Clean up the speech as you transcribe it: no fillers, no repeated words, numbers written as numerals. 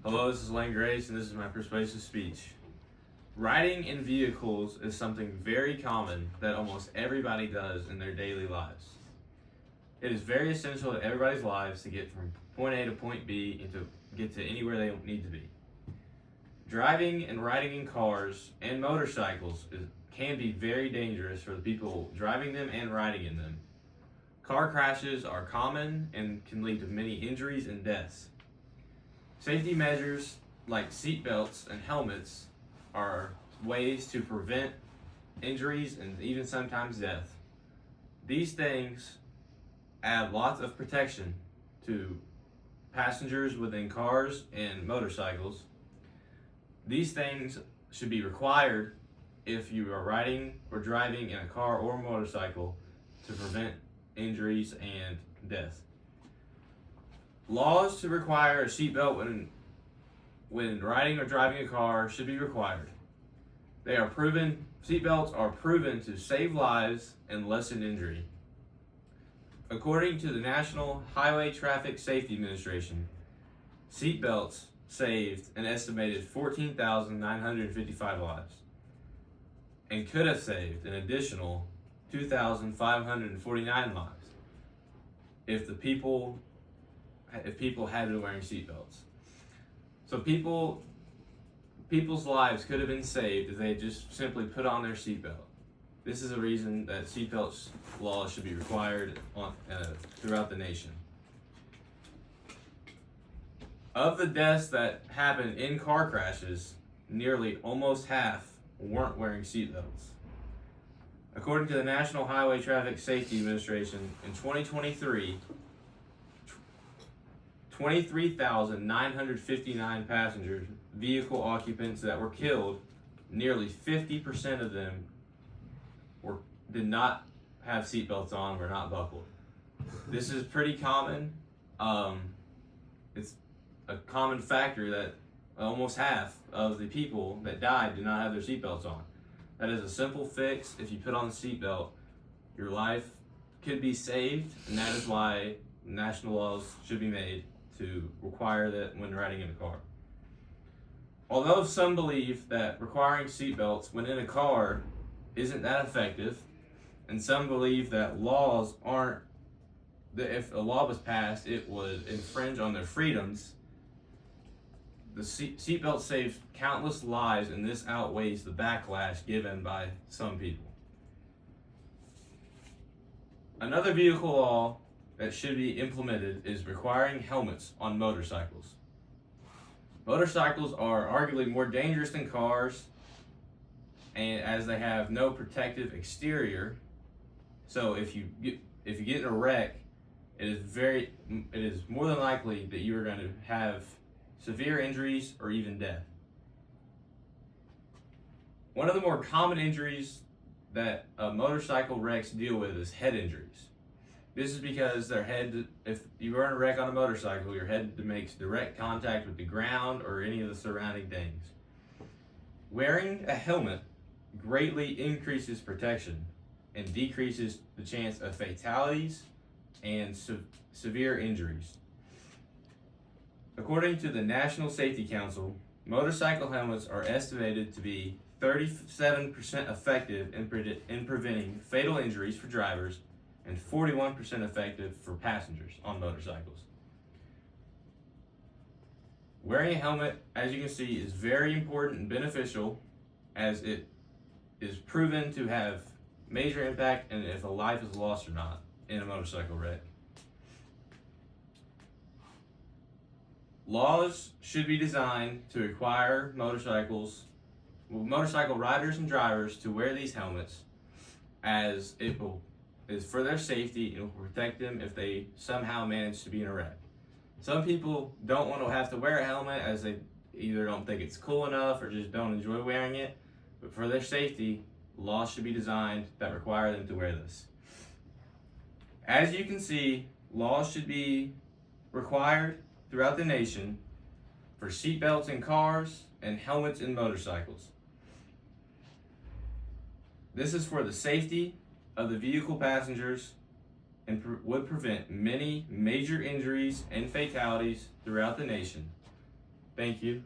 Hello, this is Lane Grace, and this is my persuasive speech. Riding in vehicles is something very common that almost everybody does in their daily lives. It is very essential to everybody's lives to get from point A to point B and to get to anywhere they need to be. Driving and riding in cars and motorcycles can be very dangerous for the people driving them and riding in them. Car crashes are common and can lead to many injuries and deaths. Safety measures like seat belts and helmets are ways to prevent injuries and even sometimes death. These things add lots of protection to passengers within cars and motorcycles. These things should be required if you are riding or driving in a car or motorcycle to prevent injuries and death. Laws to require a seatbelt when riding or driving a car should be required. Seatbelts are proven to save lives and lessen injury. According to the National Highway Traffic Safety Administration, seatbelts saved an estimated 14,955 lives and could have saved an additional 2,549 lives if people had been wearing seatbelts. So people's lives could have been saved if they just simply put on their seatbelt. This is a reason that seatbelt laws should be required throughout the nation. Of the deaths that happen in car crashes, nearly almost half weren't wearing seatbelts. According to the National Highway Traffic Safety Administration, in 2023, 23,959 passengers, vehicle occupants that were killed, nearly 50% of them did not have seatbelts on, were not buckled. This is pretty common. It's a common factor that almost half of the people that died did not have their seatbelts on. That is a simple fix. If you put on the seatbelt, your life could be saved, and that is why national laws should be made to require that when riding in a car. Although some believe that requiring seatbelts when in a car isn't that effective, and some believe that if a law was passed, it would infringe on their freedoms, the seatbelt saves countless lives, and this outweighs the backlash given by some people. Another vehicle law that should be implemented is requiring helmets on motorcycles. Motorcycles are arguably more dangerous than cars, and as they have no protective exterior, so if you get in a wreck, it is more than likely that you are going to have severe injuries or even death. One of the more common injuries that motorcycle wrecks deal with is head injuries. This is because if you are in a wreck on a motorcycle, your head makes direct contact with the ground or any of the surrounding things. Wearing a helmet greatly increases protection and decreases the chance of fatalities and severe injuries. According to the National Safety Council, motorcycle helmets are estimated to be 37% effective in preventing fatal injuries for drivers and 41% effective for passengers on motorcycles. Wearing a helmet, as you can see, is very important and beneficial, as it is proven to have major impact and if a life is lost or not in a motorcycle wreck. Laws should be designed to require motorcycle riders and drivers to wear these helmets, as it is for their safety and will protect them if they somehow manage to be in a wreck. Some people don't want to have to wear a helmet as they either don't think it's cool enough or just don't enjoy wearing it, but for their safety, laws should be designed that require them to wear this. As you can see, laws should be required throughout the nation for seatbelts in cars and helmets in motorcycles. This is for the safety of the vehicle passengers and would prevent many major injuries and fatalities throughout the nation. Thank you.